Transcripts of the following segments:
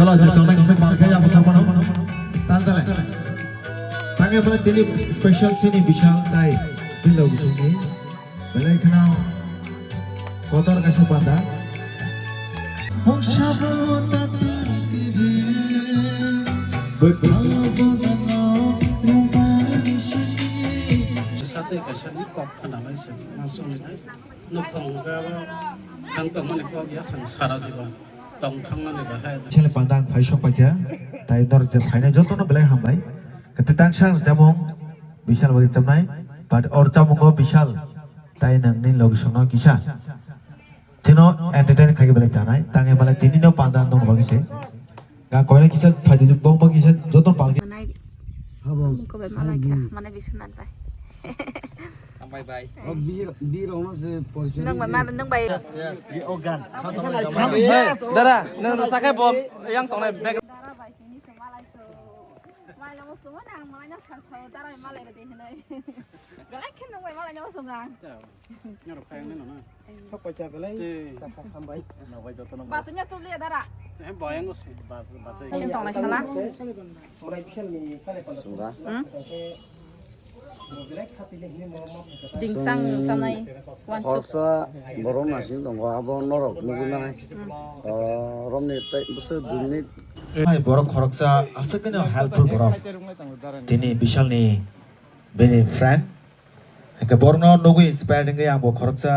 চলো যে তোমরা কিছু মার্কে যাবো সামনে তাহলে তাকে বলে তিনি স্পেশাল চিনি বিশাল তাই বিলো চিনি বলে এখানে কতর কাছে বাঁধা সাথে কাশানি কক খানামাই সে মাসুমিনাই নখংগা থাংতমনে কক ইয়াসাং সারা জীবন টং থাংনাनै দাহাय ছেলে পান্দাং ফাইসক পাইয়া তাই দরজা ফাইনে যতনো বেলায় হামবাই কতে তাংসাং জামং বিশাল বই চামনাই বাট অর চামঙ্গ বিশাল তাই নংনি লগসনো কিসা যেনো এন্টারটেইন খাইগে বেলায় জানাই তাঙে বেলায় তিনিনো পান্দাং দং বাগিছে গা কয়না কিসা ফাইদে বং বাগিছে যতন পালগে সাবং কো বে মালা কে মানে বিশ্বনাথ ভাই Bye bye. bir ono se position nang ma nang bay organ Dara, no sakai bom yang tong nai bag. dara bay ni se malai so mai la mo so nang malai na san so dara malai de hinai galai ken nang bay malai na so ngang nhớ được phèn nữa nè sắp quay trở lại tập tham bấy No vai joto no. ba se nya tu le dara em bỏ em có gì sin tong lai sala mulai pisan ni kale pada Surah. ding sang sam nai wan chu Khorsa borom nasin dong abo norok nugu nai. Romni tai busu dunni ভাই বড় খরকসা আছে কেন helpful বড় তিনি বিশালনি বেনি friend একে বড় নগু inspiring গে আমো খরকসা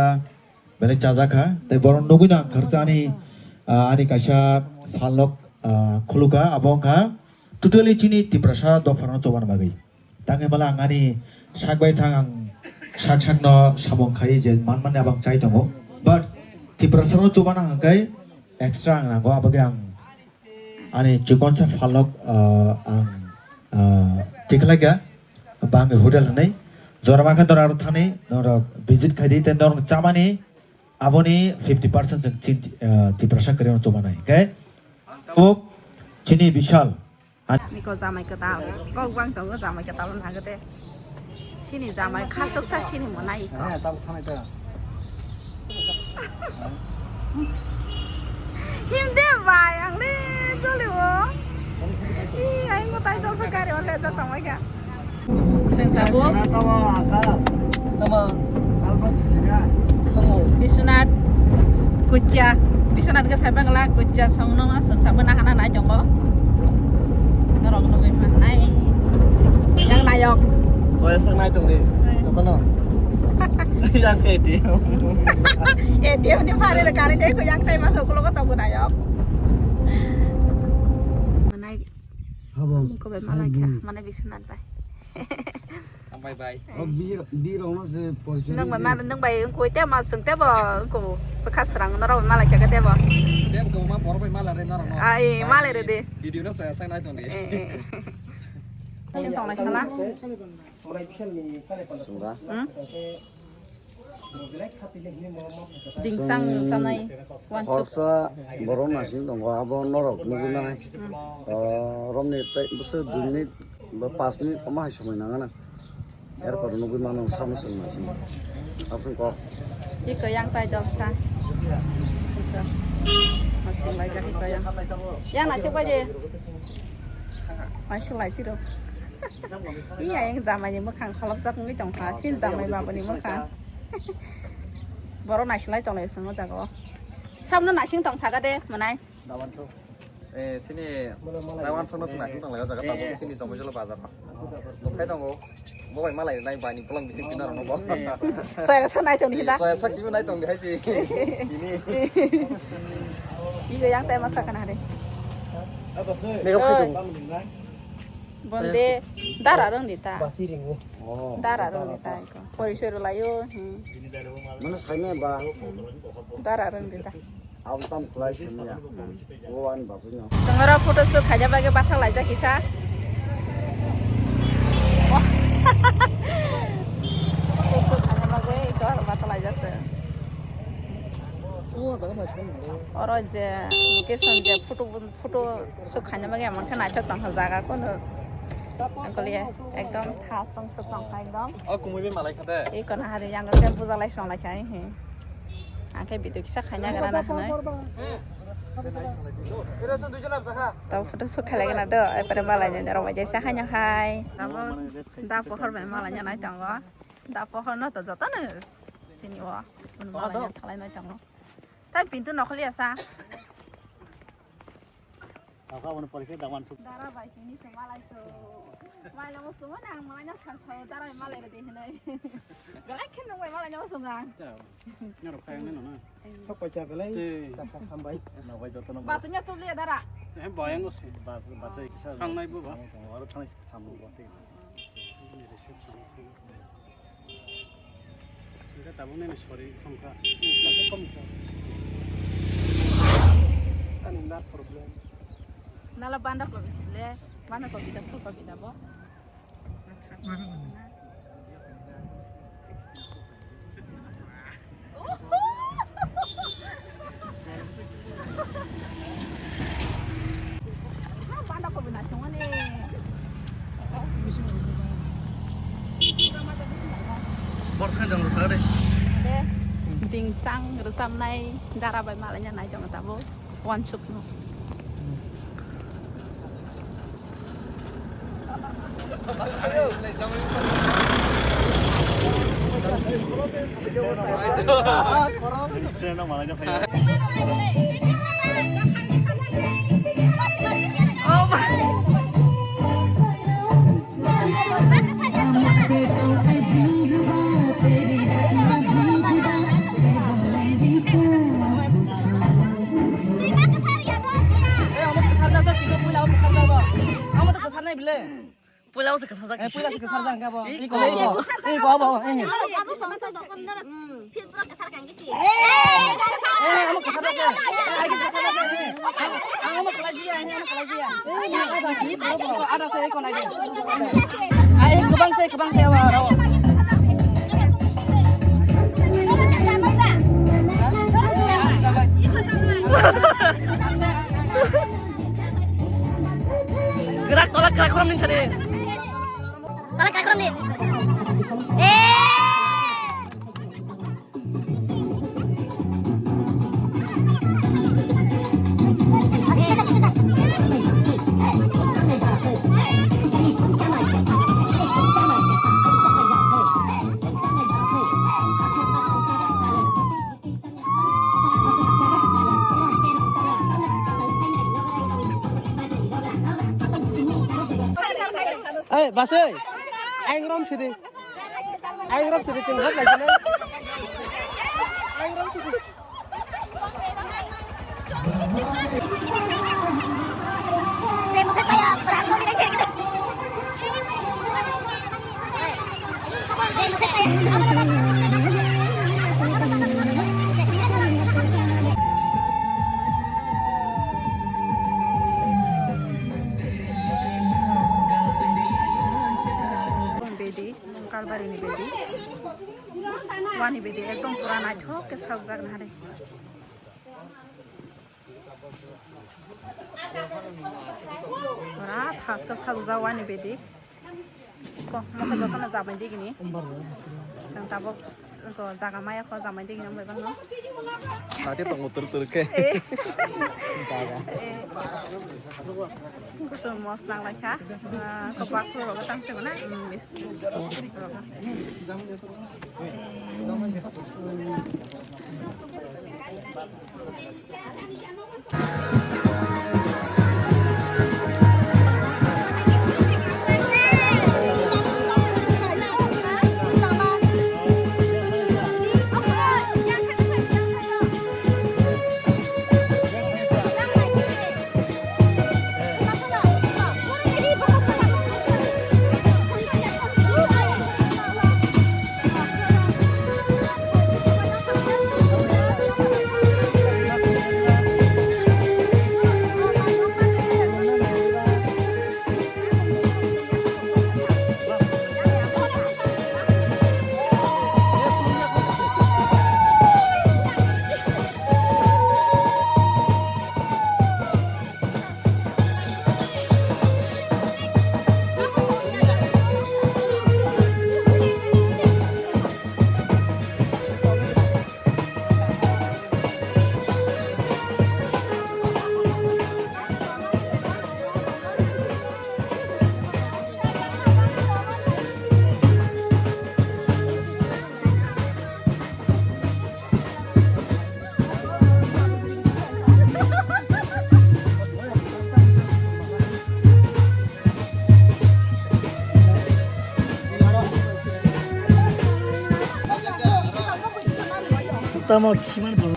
বেনি চাজাখা তাই বড় নগু না খরসানি আনি কাশা ফালক খুলুকা আবংখা টোটালি চিনি তিপ্রাসা দফানো চবান বাগৈ তাকে বলা আঙানি সাকবাই থাং আং সাক সাক ন সাবং খাই যে মান মানে আবাং চাই দङ বাট তিপ্রাসানো চবানা হাগাই এক্সট্রা আং নাগো আবাগে আং ani cikon sa falok ang tiklaga bang hotel hanai jorama kha dor ar thane nor visit khadi ten dor chamani aboni 50% jeng chin tiprasa kare chomana ke ok chini bishal ni ko jamai ka ta ko wang tong ko jamai ka ta lan ha ga te sini jamai kha sok sa sini monai হ্যাঁ তাও থানায় তা him de vai ang le cho liu i ai mo tai do sa ka re le cho tong mai ka sen ta bo তাও আকা তামা album জায়গা খামো Biswanath Kucha Biswanath ka sabang la Kucha song nong song ta bana hana na jong ko norong nong man nai yang nayok Soya sang nai tong ni. Joto no. Yang ke di. dia ni pare le kali dai ko yang tai masuk ko ko ta bu nayok manai সাবং ko be malai ka mana Biswanath bai Bye bye. bir ono se position nang bai ko te ma sung te ba ko ba khasrang norong malai ka te ba Dem ko ma bor bai mala re na no. ai malai re de Video na soya sang nai tong ni. sin tong lai sala mulai pisan ni kale pada Surah. ding sang sam nai wan chu Khorsa borom nasin dong abo norok nugu nai. Romni tai busu dunni 5 minit ama hai সময় নাঙা না এরপর নবী মানুষ সামনে শুন নাসিন আসুন ক Iko yang tai do sa. Ito. Masih belajar iko yang. Yang nasi apa je? Masih belajar do. Iya yang zaman ni makan kalau jak ngi tong ha, sin zaman ba ni makan. Baru nasi lai tong le sung jago. Samno nasi tong saga de manai. দাওয়ান তো sini Taiwan sono sing nakin tang laga jaga tabu sini jombo jolo bazar pa to khai tango bo bai malai nai bani pulang bising tinar no bo Saya rasa nai tong ni da. so sak sibu nai tong di hai si ini Iko yang tai masakan hari. mega khai Bonde dara rong di ta. basiring oh Dara rong di ta iko. Porisoro layo. mana saime ba Dara rong di ta. awtam kulai sini ya wan basunya Sengara foto shoot aja bagi patah laja kisah. Foto aja bagi itu patah laja se. oh jaga ma chon Orang je location je foto shoot aja bagi aman kan aja tang jaga ko no. Aku lihat, ekdom thasang shoot tang ekdom. oh kumui be malai khade Ikon hari yang kan puja lai song lai kai. Angkai bitu kisah hanya karena hanai. tao foto suka lagi na do pada malanya nyara wajah sah hanya hai da pohon me malanya nai tanggo da pohon no to jota ne sini wa malanya thalai nai tanggo tai pintu nokhli asa dara bai sini semalai so malai mo sumo nang malanya san so dara malai de hinai galai ken no malanya mo sungang Nyarok kayak ini nona. Bahasanya tuh lihat dara. Saya bayang sih. Kang naik bu, Pak. Kita tahu nih sorry, kongka. Kan problem. Nala banda ko bisile, banda ko bida full ko bida bo. Banda ko bina chunga ni. Borkan jang sare. Ding sang rusam nai dara bai malanya nai jong tabo. One soup no. Pulau se kesal jang ka bo. Iko abo. Abo sama tuh dokon dar. Fit pro kesar kan gisi. Amo kesal jang. Ai kesal jang. Amo kelajian. Ada saya iko lagi. Ai kebang saya wa. Gerak tolak gerak orang nih cari. Tolak kakron nih. Ê, bà ơi, anh rom thì chừng hết này cho nên. Anh rom thì Saya mau kayak perang ini aja gitu. Bedi, kalbari ni bedi. Wani bedi, ekdom purana thok ke sak jag na re. Rat khas ka sak ja wani bedi. Ko mo ka jotana jamai de gini. Sang tabo ko jaga maya ko jamai de gini mo bang no. Nanti tunggu tur ke. Gusto mo lang lang ka. Kapag ko ro tang se mana miss. Pertama kiman bro.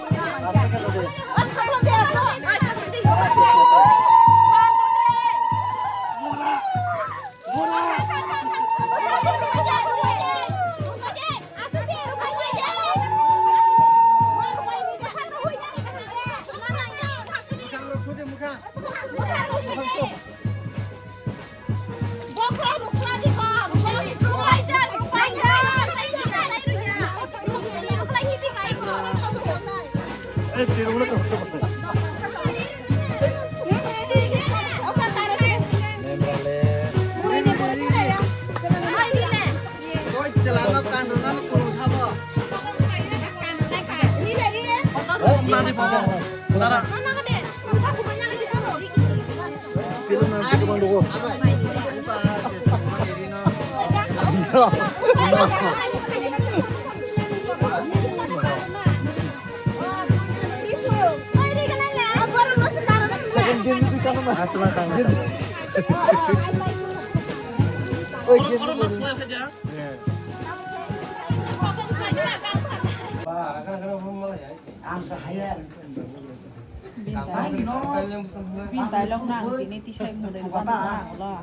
Bintai long nang ini tisai muda bukan nang lo.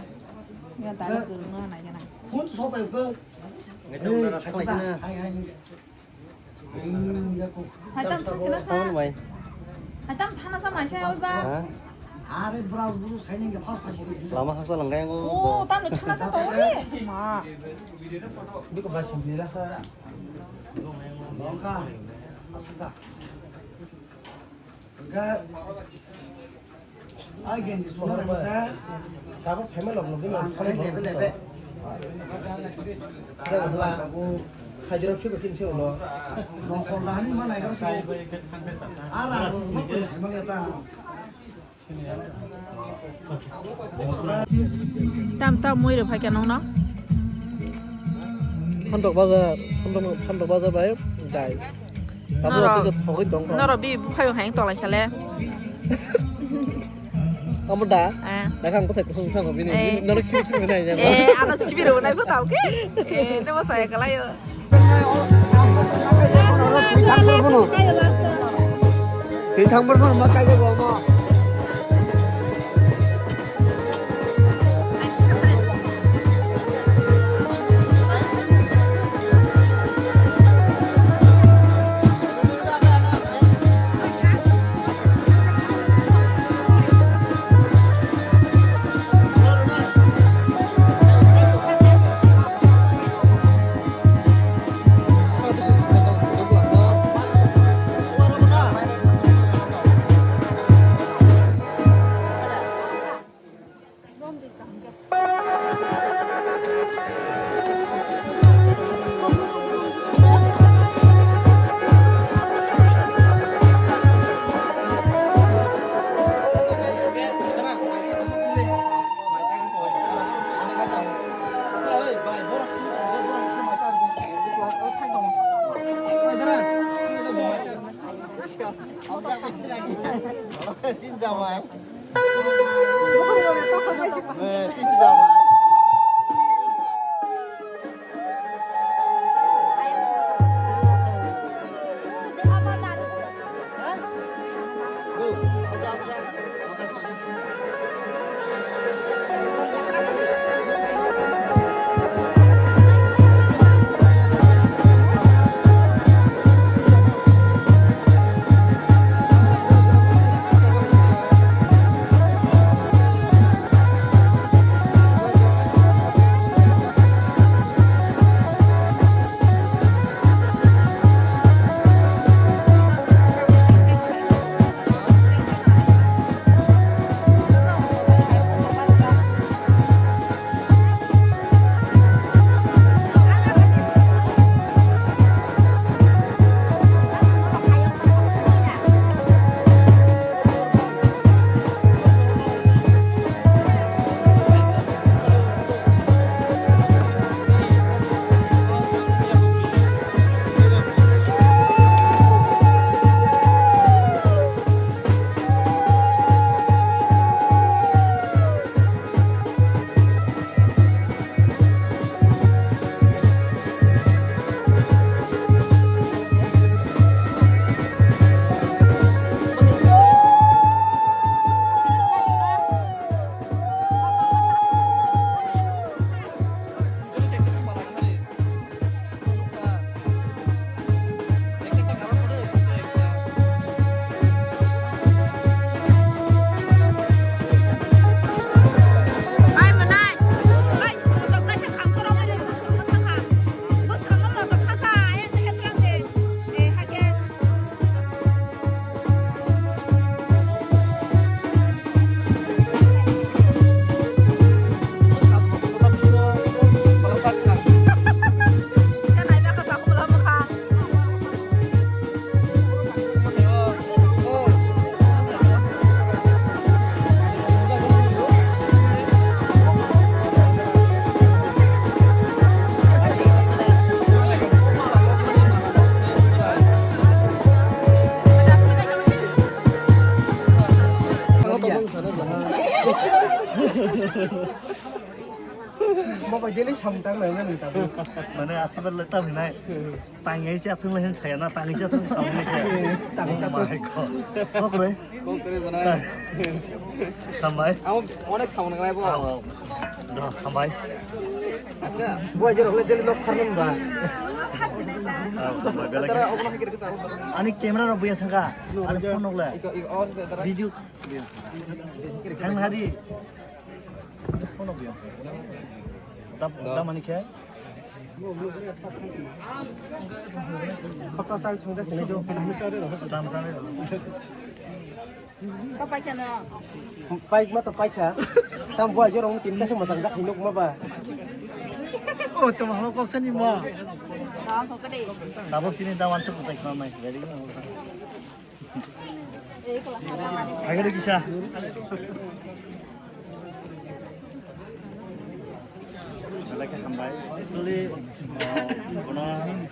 Bintai long dulu nang aja nang. Phun số bài cơ. Người ta đã thắc lại nữa. Hai tam thang sila sa. Tahu mày. Hai tam thang sa mai saya oi ba. Hah? Are browse bulu saya ni apa pasir. Lama hasa langgai ngo. Oh, tam lu thang sa tahu ni. Ma. Bi ko bahasa bila ka. Bangka. Asda. Enggak. Agen di suara masa. Tahu family log log ni. Paling level. Ada lah. Aku hajar aku ke sini lo. Nongkolani mana kan saya. Arah, emang kita. Tam tam mui được phải cái nong nó. Pondok bazar baik. Dai. Tapi waktu itu pokok dong. Nó rồi bị phải hàng toàn là chả lẽ. Kamu dah? À. Dah kan aku saya kusung sama ini. Nara cute kan ini. Anak cuci biru naik kau tahu ke? Itu masa saya kalau yo. Bintang berapa makanya gua mau. Xin chào mày. Xin chào mày. माबायदिलै सामदांलायना नोंथां माने आसिबारलाय तामिनाय ताङै जाथोंलाय होन सायाना ताङै जाथों सावनायखौ ताङै खामबाय अनेक सावनांलाय बो खामबाय আচ্ছা বয় যে রকলে দিলে লোক খারলেন বা তারা অবনা হিকে কে চাও आणि कॅमेरा रबया थांगा आणि फोन नगला भिडिओ थांनो हादि फोन नगया दा माने खे ফটো টাল ছুঁদে শুনে जो दाम जाने Kau pakai na. পাইক মা তো পাইকা তাম বয় যে রং তিনটা সময় জাং জাকি লোক মাবা ओ त महलो कक्सन नि म Kau kau kede. दाबो सिनि दा वान सब ताइ खानाय रेडी न Eh kalau ada. आगेर किसा Lagi hambai. Actually, kono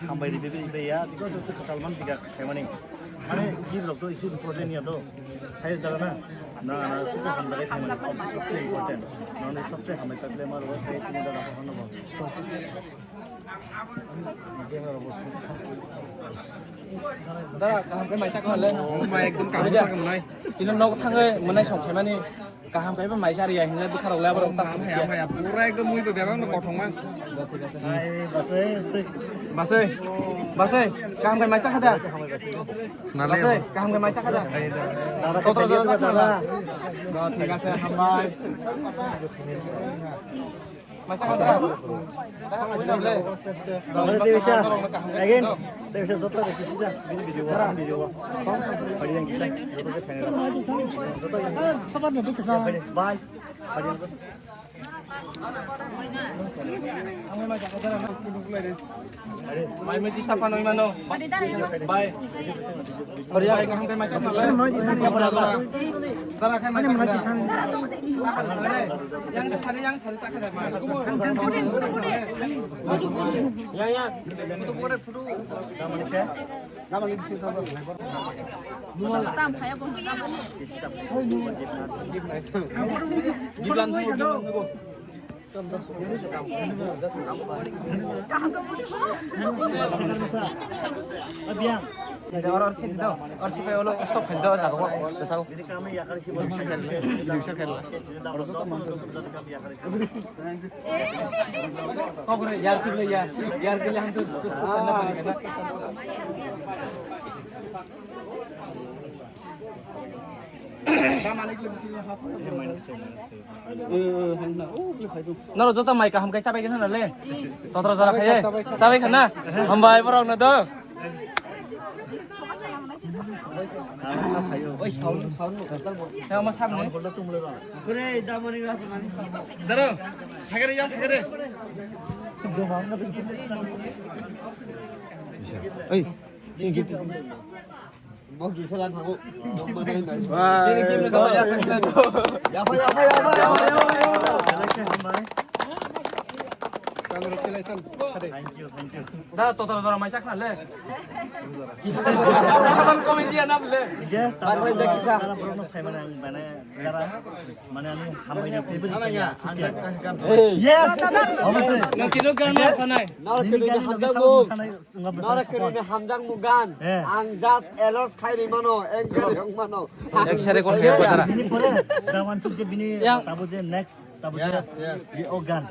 hambai di bebe ya, tiko tu Salman tiga kemana ni? Ane jir log tu isu important ni ado. Hai jaga na, na suka hambai kemana? सबसे important. None सबसे hambai tak le maru, hai sini dah apa hono bos. দাদা কাহাম কে মাইসা খালে মাই একদম কাম যা কাম নাই তিন knock থাঙ্গে মনাই সংখাই মানি কাহাম কাইবা মাইসা রিয়া হিনলে বুখারক লা বরং তাস হায়া হায়া পুরা একদম মুই বেবাং ন কঠংমান Hai basai, বাসে বাসে কাহাম কে মাইসা খাদা বাসে কাহাম কে Maisa খাদা Dara kau tadi tu kata ঠিক আছে হামবাই মাইসা খাদা কাহাম কই নাবলে Mana tu bisa? Again, tu bisa zotra de kisa. Ini video wa, video wa. Padi yang kisa. Zotra de final. Zotra yang. Kapan ni kisa? Bye. Padi yang zotra. আমি মাইসা খাদা না কুলুক লাইরে মাই মেজি সাফা নই মানো bye bye কাহাম কে মাইসা খালে দাদা খাই Maisa খাদা yang sari sakit ma yang itu boleh pudu Nama ni kaya? nama ni bisa tahu Tam kaya pun. giblan Abiang. और से दो और से पे वो लोग स्टॉप खेल दो जागो जैसा Jadi kami ya kali sih baru bisa खेल. bisa खेल Dapat tu mantu kita kami ya kali. कौन करे यार चुप ले यार के लिए हम तो कुछ करना पड़ेगा ना nó rồi chúng ta mày cả hầm cái sao bay cái thằng lên tao tao ra cái sao bay khẩn na hầm bay bắt đầu nữa đó ôi sáu theo mà sao này Kalau tu mulai lah. 그래 나머리 가서 많이 들어 사가리 양 사가리 에이 뭐 기술한 하고 와 이렇게 너 야파 Thank you. 나 또더러 많이 짝날래 기사단 코미디야 나블래 Iya, Baru aja kisah. Karena perlu mana yang mana cara mana ni hamba yang pribadi namanya. Yes. Apa sih? 너 기록 갈만 사나이 Ini hamjang mu. Nara kerana hamjang mugan, anjat elos khairi mano, engkel yang mano. একসাথে কোন কে কথা Ini pore. Dawan suk je bini Yang- tabu je next tabu je di organ.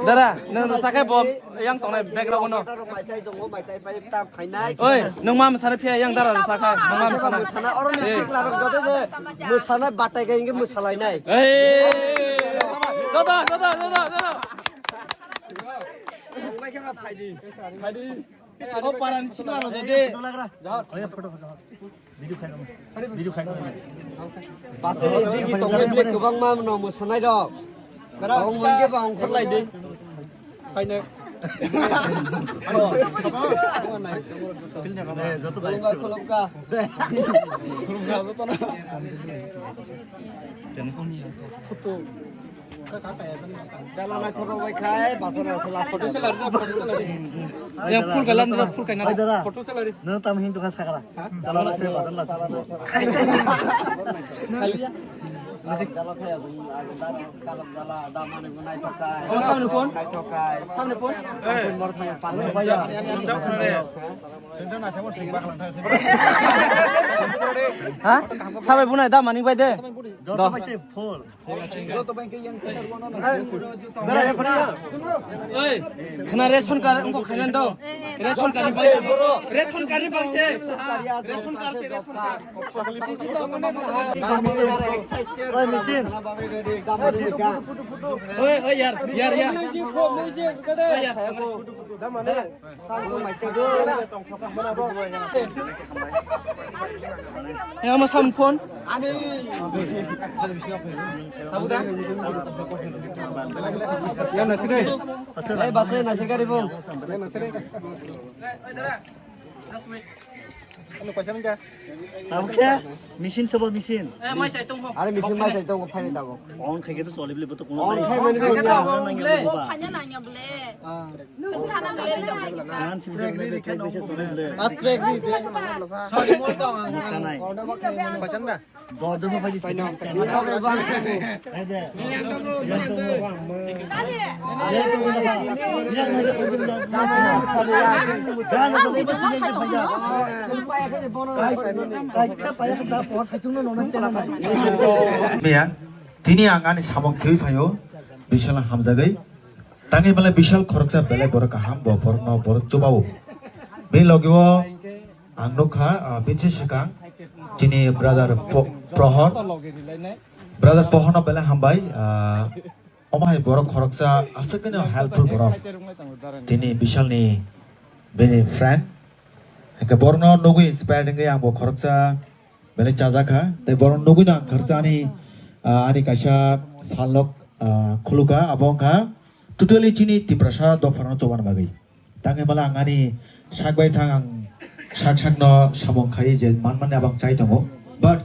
দাদা নং সাকাই Bob yang tongnai background no Mai cai dong, mai cai pai tam khainai. oi nong ma sana phia yang dara sakai nong ma sana Musana orang ni sik larang kata je, musana batai kaya ini musalai nai. ei দাদা Mai kaya apa di? ও পারান সিনো দে Itu lah kira. Oh ya foto. Video kain. Video kain. Pasal di kita orang beli kebang mam no musanai dok. Orang mungkin bang kerlai deh. 파이네 Jatuh Kalau balik. nggak kalau kah? Jalan aja orang kai, pasal salah foto yang full kalan full kaina Ay, dara. foto salari No tam hindu ka sakara. Chala la kre badan la. Samne pun. Samne pun. Hah? Sampai punai dah maning bai deh. যত পাইছে ফুল Kena ration card engkau kalian tahu. Ration card ni ration card ni bangsa. Ration card se ration card. ওই machine Oi yar. Ya mas sam phone. Tahu dah? Ya nasi deh. Eh baca nasi kari pun. তাহলে machine সব machine Eh mai saya tunggu. আরে mission মাই চাইতো ফাইনে দাও on খাইকে তো চলে বলে তো কোনো অন খাই মানে hanya nanya boleh sederhana boleh jangan lagi গান সিস্টেম করে খাই বেশি চলে বলে Atrek ni deh. Sorry mau tahu. মিশা নাই Macam dah. দর্জন পাইছি এই যে মেয়া তিনি আঙানি সামং থৈ ফায়ো বিশাল হামজাগৈ তাঙে বলে বিশাল খরকসা বেলে বড় কাহাম বর ন বড় চবাও বে লগিও আংনখা বিনছে সিকাং যিনি ব্রাদার প্রহর ব্রাদার পহন বেলে হামবাই অমাই বড় খরকসা আসকেনে হেল্পফুল বড় তিনি বিশালনি বেনি ফ্রেন্ড একে বর্ণ নগুই ইন্সপায়ার্ড গে আংবো খরকসা বেলে চাজাখা তাই বরং নগুই না খরচানি ani kaisa falok khuluka abongkha totally chini tiprasa dofarno choban bagai tangai bala angani sakbai thang ang sak no samong khai je manmane abang chai tongo but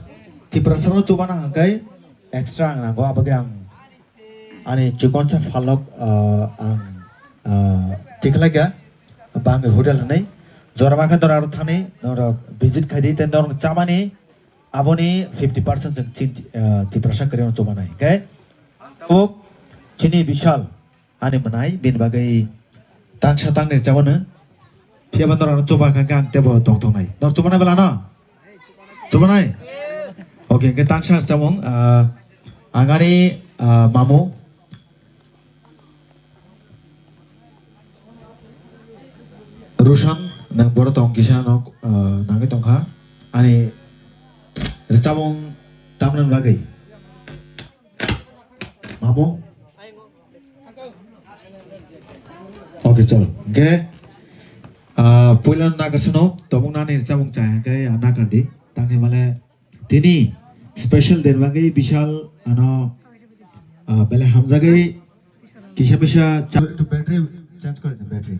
tiprasa no chobana hangkai extra ang nago abage ang ani chikonsa falok ang tiklaga bang hotel nei jorama khan dor aro thane dor visit khai ten dor chamani aboni 50% jeng chin tiprasa karion coba nai okay ok chini bishal ani manai bin bagai tangsa tang ni chawana phiaban dor coba ka gang tebo tong tong nai dor coba nai bala na coba nai okay ke tangsa chamong angani mamu rushan nang boro tong kisa nok nangi tongkha ani Recamong tamnan bagai. Mamu. Oke chalo. Ke puilan nagasno tomong nani recamong caya ke nagar di. Tanghe male tini special den bagai bishal ano bele hamzagai kisha bisha to battery change kore den battery.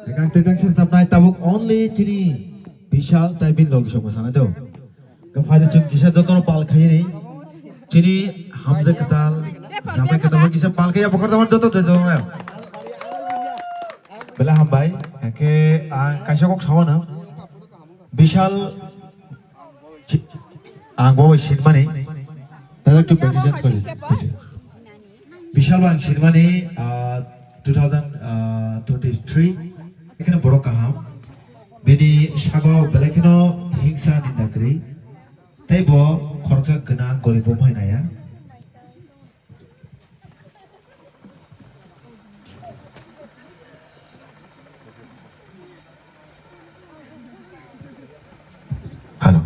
Ekang tetang sir sabnai tabuk only chini bishal tai bin log shok sana deo. Kepada ceng kisah jotono pal kaya ni, cini hamza ketal, sampai ketemu kisah pal kaya pokok teman jotot jotot mel. Bela hambai, ke kasih kok sama na, bishal, angbo shirmani, tadi tu petition kali, bishal bang shirmani 2023, ikan borok kaham, bini sago belakino hingsa nindakri. Taibo khorka gena golibom hainaya halo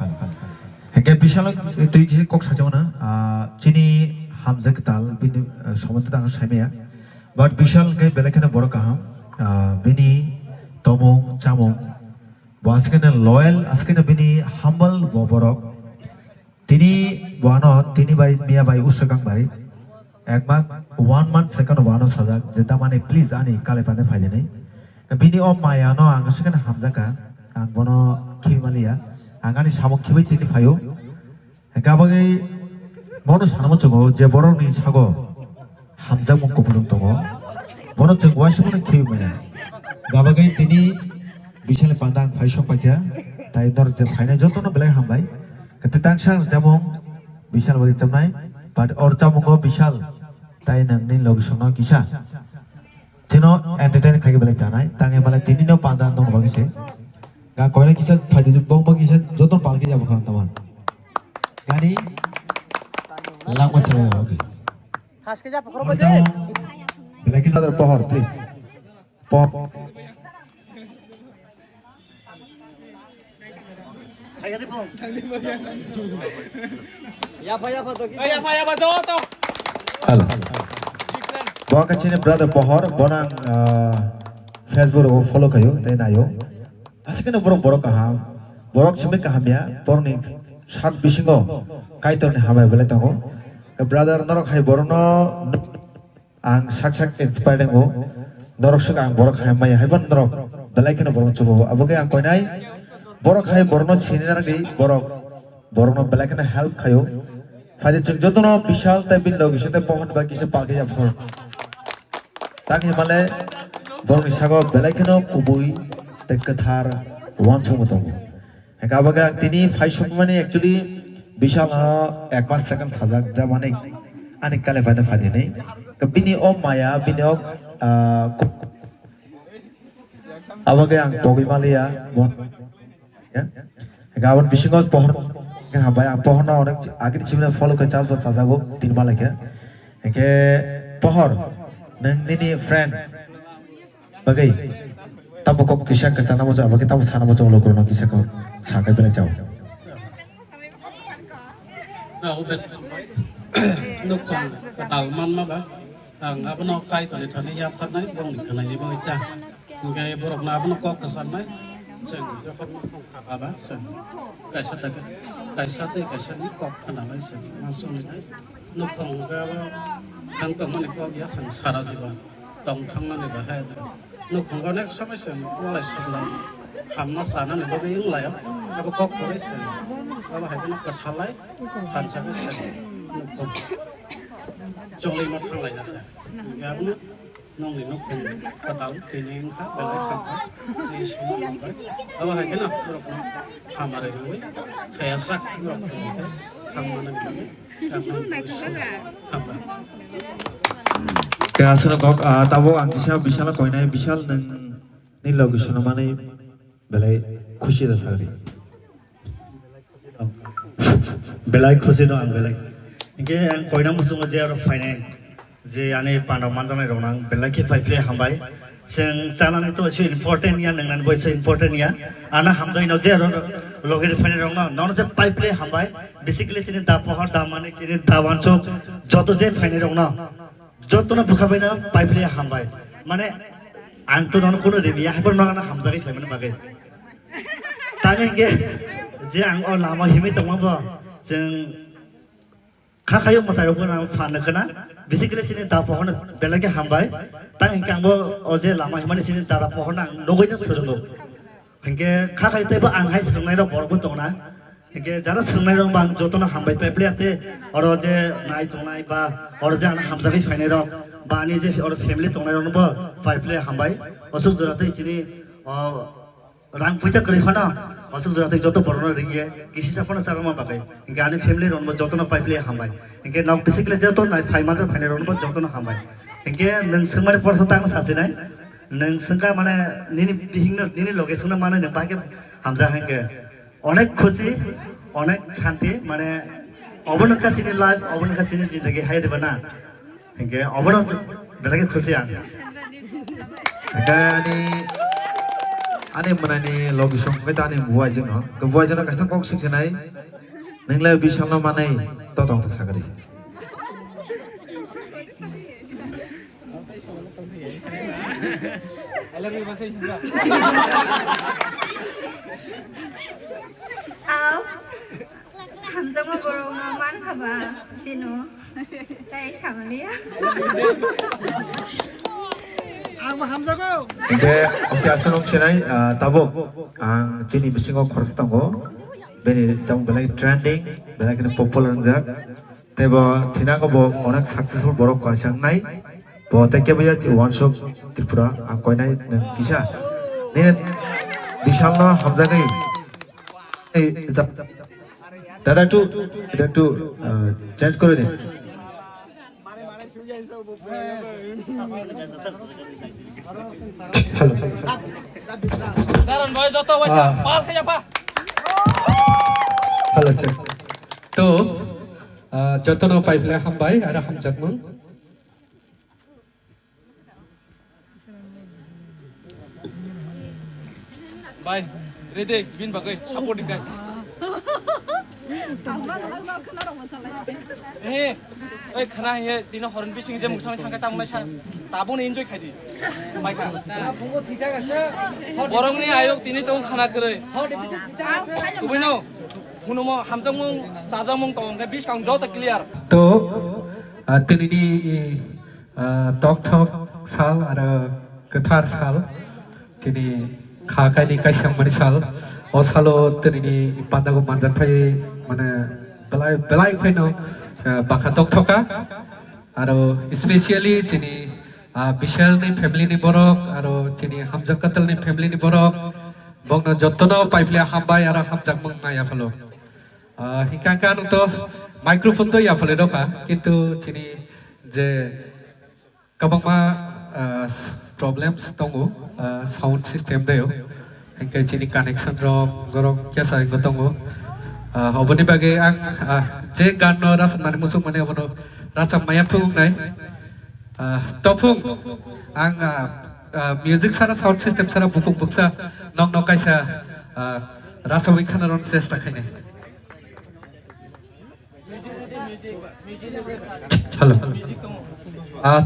heke bishal tui kise kok sajona chini hamza ketal bini somonte tang saimea but bishal ke belakena boro kaham bini tomong chamong waskena loyal askena bini humble borok tini wano tini bai mia bai usakang bai ekmat 1 month second wano sajak jeta mane please ani kale pane faide nei bini o maya no ang sekena hamjaka ang bono khimalia angani samok khibai tini phayo gabagai mono sanamo chogo je borok ni sago hamjak mok kopulung tongo mono chogo wasimono khimaya gabagai tini bishale pandang phaisok pakya tai dor je phaine jotono belai hambai Ketang sang jamong বিশাল বলি চামনাই but or চামুঙ্গ বিশাল তাই নংনি লগে কিসা যেন entertain খাইকে বেলে জানাই তাঙে বেলে তিনিনো পাঁদা দং বাগিছে গা কয়লা কিসা ফাইদে বং বাগিছে যতন পালকি যাব খান তামান গাড়ি লাংবা চলে ওকে খাসকে যা পকড় বাজে বেলে কি নদর পহর প্লিজ পপ ya bazo to halo bawa kacine brother pohor bonang Facebook ro follow kayo tay nayo asikene borok kaham borok chime kahamya porni sak bisingo kaitorni hamai bele tango brother norok hai borno ang sak inspired ngo norok sak ang borok hai mai hai ban norok dalai kene borok chubo aboge ang koinai borok hai borno sinina gi borok bele kene help kayo ফাইদে চুক যতন বিশাল টাইপিন লগি সাথে পহন বা কিসে পাকে যাব তাকে মানে বরনি সাগর বেলাইখনো কুবুই তে কথার ওয়ান সম দङ একাবাগা তিনি ফাইসব মানে एक्चुअली বিশাল এক মাস সেকেন্ড সাজাক দা মানে আনি কালে ফাইদে ফাইদে নেই বিনি ও মায়া বিনি ও আবাগে আং পগি মালিয়া মন গাবন বিশিঙ্গ পহন Habay ang pohon na orang agak cimina follow ke chal buat sajago tin malak ya. Ke pohor neng nini friend bagai tamu kok kisah ke sana macam apa kita mau sana macam lo korona kisah kau sangat bela jauh. Nah, udah nuk dalman mah bah, apa nak kai tadi ya kan naik bang ni kena ni bang ica, ngai borok na apa nak kok kesan naik, sen juga kan apa sen, kaisa ni kok kena naik sen, masuk ni naik, nuk apa kan kamu ni kok ya sen sara jiwa, tong kang ni dah hai, nuk kau naik sampai sen, mulai sebelah, hamna sana ni bagai yang layak, apa kok boleh sen, apa hai nak kethalai, kan sampai sen, nuk kauจงเลยมาทางไหนนะยามนี้น้องเลยน้องคนกระเป๋าคืนนี้ครับไปเลยครับนี่สมมติว่าเอาไว้กันนะเราทำอะไรด้วยแค่สักเราทำมันอะไรทำมัน Kaya sana kok tabo ang kisah bisala koi na bisal nang nilogi suna mane belai khushi da sari belai khushi no ang belai Inge ang koina musung je aro fine je ane pandaw manjana ronang belaki pai play hambai seng chalan to chu important ya nang nan boi chu important ya ana hamjai no je aro loger fine rong no je pai play hambai basically chini da pohar da mane kini da wancho joto je fine rong no joto na bukhabai na pai play hambai mane anto non kono re ya habar na hamjai fai mane bagai tane ge je ang o lama himi tongma ba jeng Kakayo matay ko na fan na kana basically chini da pohon belage hambai tang ingkang bo oje lama himani chini da pohon ang nogoi na serungo hingke kakayo te ba ang hai serungnai ro borbo tongna hingke jara serungnai ro bang jotona hambai peple ate oro je nai tongnai ba oro je ana hamjagi fainai ro ba ani je oro family tongnai ro bo peple hambai osuk jorate chini rang puja kari khana asuk jorate joto borno ringe kisi sapana sarama bagai inge ani family ron bo joto na pipe le hambai inge now basically joto na 5 month final ron bo joto na hambai inge nang sengmari porso tang sajinai nang sengka mane nini bihingna nini location na mane bage hamja hange onek khushi onek shanti mane obonaka chini life obonaka chini jindagi hai deba na inge obono belage khushi ang Kani ane manani logi som kita ane buai jeno ke buai jeno kasa kok sing senai ninglai bisal no manai to tong tak sagari I love you masih juga Ao Hamzong mo borong naman ka ba? Sino? Tayo sama niya. Oke, oke asalong senai tabo ang chini bisingo khorsa tango beni jang belai trending belai kene popular jak tebo thinango bo onak successful borok karsang nai bo teke baya one shot tripura ang koinai kisa ni bishal no hamjagai দাদা একটু এটা একটু change করে দিন Daran boy joto wasa bal kaya pa. Halo cek. To joto no paifle hambai ara hamjakmung. Bye. Ready, bin bagai support guys. Oi khana ye dino horon bising je muksang thangka tang mai sa tabon enjoy khai di mai kha bungo thita gasa borong ni ayok tini tong khana kre kubino hunomo hamjamung chajamung tong ka bis kang jota clear To tinini tok tok sal ara kathar sal tini khakai ni kaisang mani sal o salo tinini pandago manjan phai mane belai phai no baka tok thoka aro especially tini bishal ni family ni borok aro tini hamjak katal ni family ni borok bongno jottono paifle hambai ara hamjak mung na ya phalo hingkangkan to microphone to ya phale doka kintu tini je kabangma problems tongo sound system deo hingkai tini connection rok gorok kyasa gotongo oboni bage ang je ganno rasam mari musuk mane obono rasam maya phung nai topung ang music sara sound system sara bukuk buksa nok nok kaisa rasa wikhana ron chesta khaine hello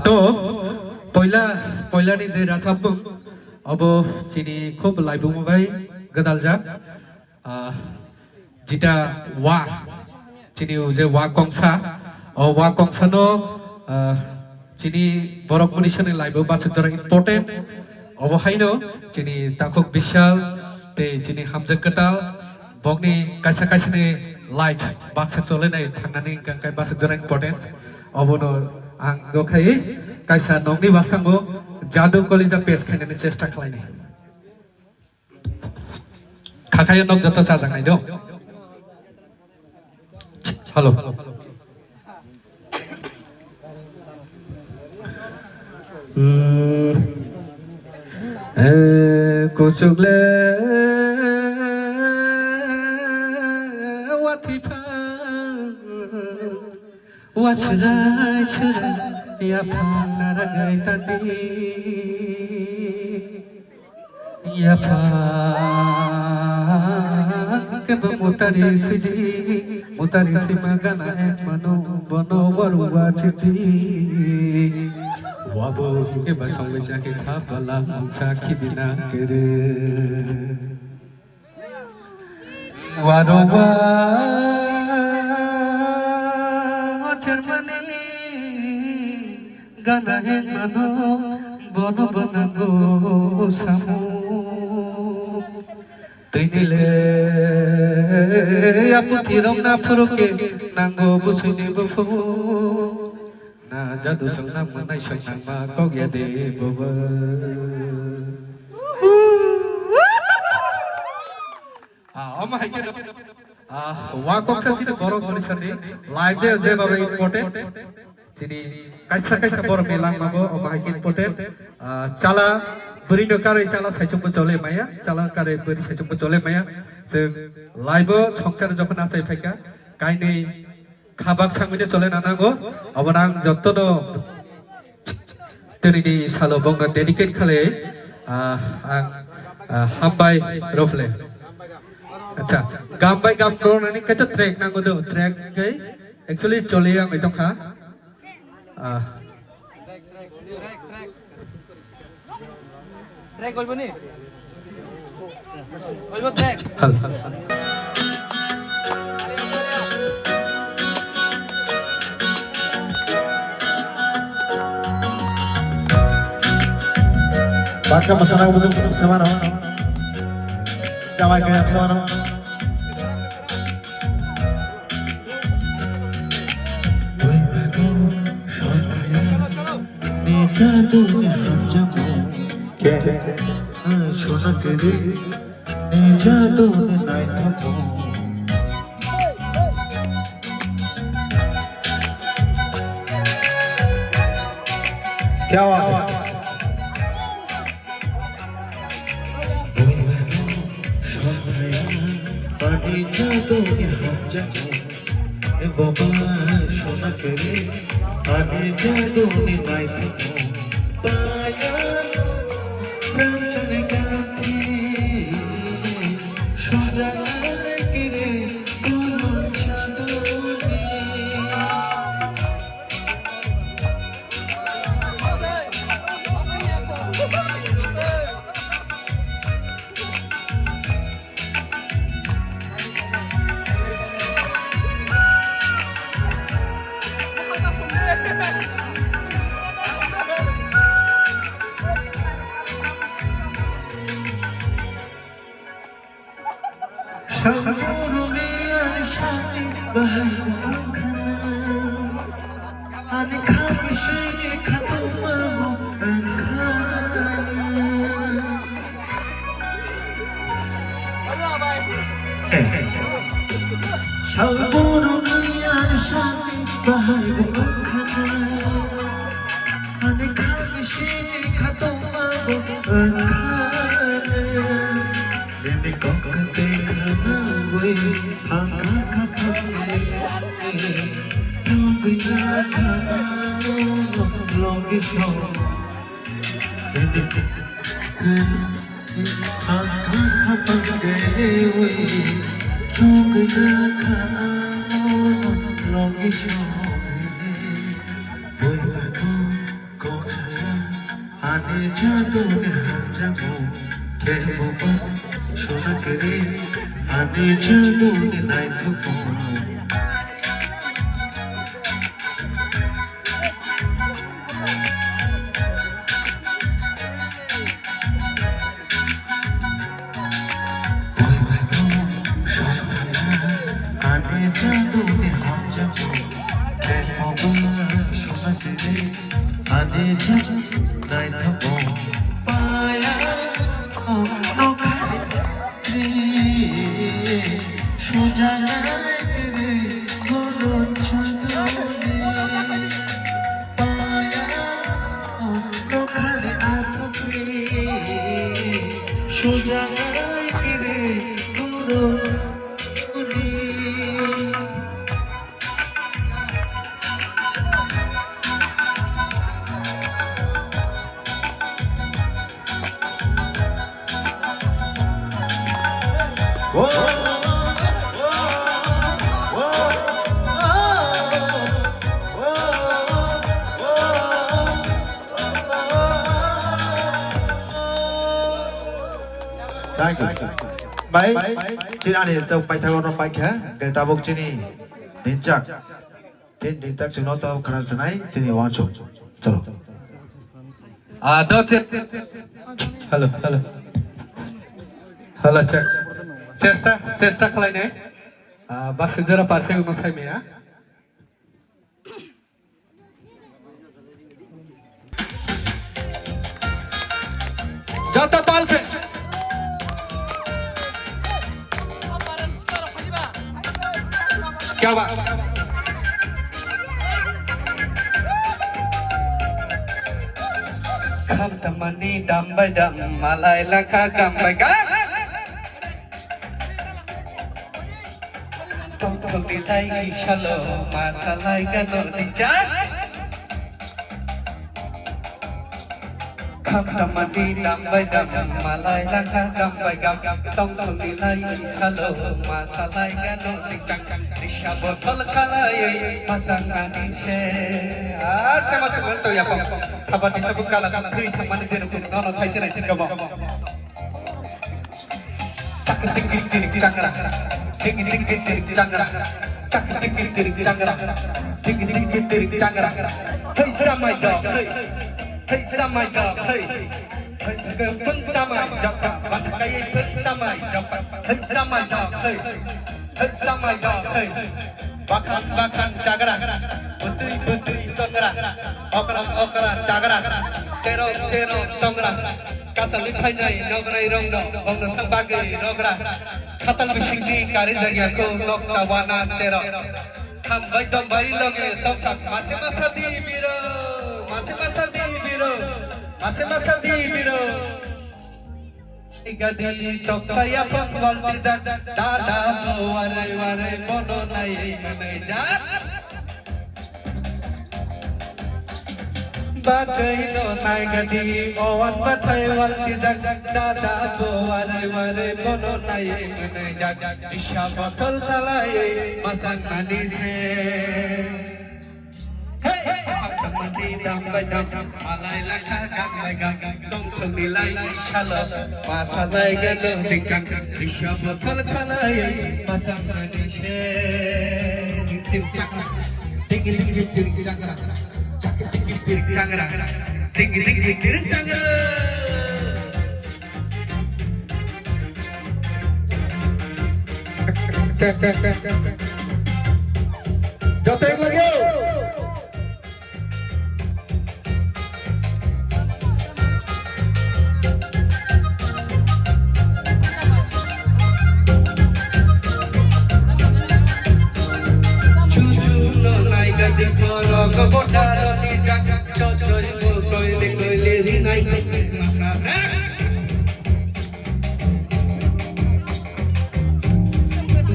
to poila ni je rasam bung obo chini khub laibung bai gadalja jita wa chini uje wa kongsa o wa kongsa no chini borok munishani laibo basuk jara important obo haino chini takok bishal te chini hamjak katal bogni kaisa kaisa ni life baksak chole nai thangnani kai basuk jara important obo no ang do khai kaisa nongni baskango jadu kolija pes khainani chesta khlaini khakhayo nok joto sajak nai do hello kuchukle wathipa wasrai chura ya phangara gaitani ya ke mutari sidi mutari simagana ek mano bono warwa chichi wabo ke basong beja ke khabala sakhi bina kere warowa chermani gana ek mano bono bonango samu Tinile aputi rong na puruke nango busuni bufu na jadu sangnang manai sangnang ma kogya de boba oma haike wa koksa sida borok mani sandi live je je baba important sini kaisa kaisa borok melang mago oma haike important chala beri no kare chala saichung chole maya chala kare beri saichung chole maya se live সংসার যখন আসে ফাইকা কাইনি খাবাক সাংমিনে চলে নানাগো অবনাং যত্তনো তেরিনি সালো বঙ্গ dedicate খালে হামবাই রফলে আচ্ছা গামবাই গাম করনানি কত track নাগো দো track কে actually চলে আং ইতখা Track golbo ni. Golbo track. Baca masana ko betul sama na. Kamay kaya sama na. Jadu jamu ke shona kere ne jadu nai thamu क्या बात है Baik, sini ani tau pai thao no pai kha, cái ta bốc sini đến chắc, đến tak chúng nó tao khăn sunai, sini wan chok, chalo. That's it. Hello, hello. Hello, check. Cesta khalai ne. Bas jara parse ko masai me ya. Jata pal pe. क्या बात kham tamani dam by dam malai lakha gam by gam tong tong di thai shalo masalai ganor di cha kham tamani dam by dam malai lakha gam by gam tong tong di thai shalo masalai ganor di cha Disha botol kalai pasangan ishe ase masuk to ya pam apa disebut kala three thamani der pun nono thai chena sin gabo tak tik tik tik jangra tik tik tik tik jangra tak tik tik tik jangra tik tik tik tik jangra hey samai jo hey samai jo hey pun samai jo basakai pun samai jo hey samai jo hey samai jo hey bakhan bakhan jagra putui putui tongra okra jagra cero cero tongra kasali phai nai nograi rongdo ongno sambagi rogra khatal bisingji kari jagya ko lok tawana cero kham bai dom bai loge tok sak mase masati biro Masih masa di biro, masih masa di biro. Gadi tok saya penggol dijat, dada warai warai bono nai menejat. Bajai no nai gadi owan batai wal dijat, dada warai warai bono nai menejat. Isya botol talai masang manis se. Mati dambai dam alai lakha gambai gam dong thong dilai chala masa jaiga dong dingkang isya bothal khalai masa mani she tim chak ting ting ting ting changra chak ting ting ting changra ting ting ting ting changra chak chak chak jotai lagi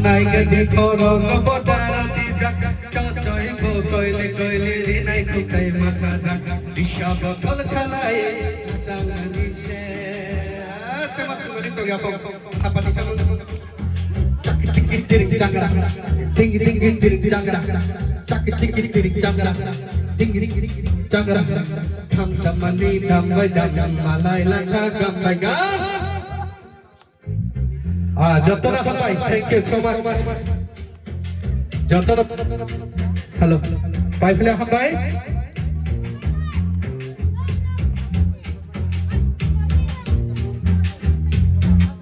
Nai gadi khoro kabodara di jak cocoy go koile koile ri nai kukai masa jak disha botol khalai sangani se se masuk to ya apa di sana cak tik tik jangra ting ting ting jangra cak tik tik jangra ting ting jangra kham chamani dambai dam malai lakha gambai gam যতনা ভাই thank you so much যতনা hello পাইফলে ভাই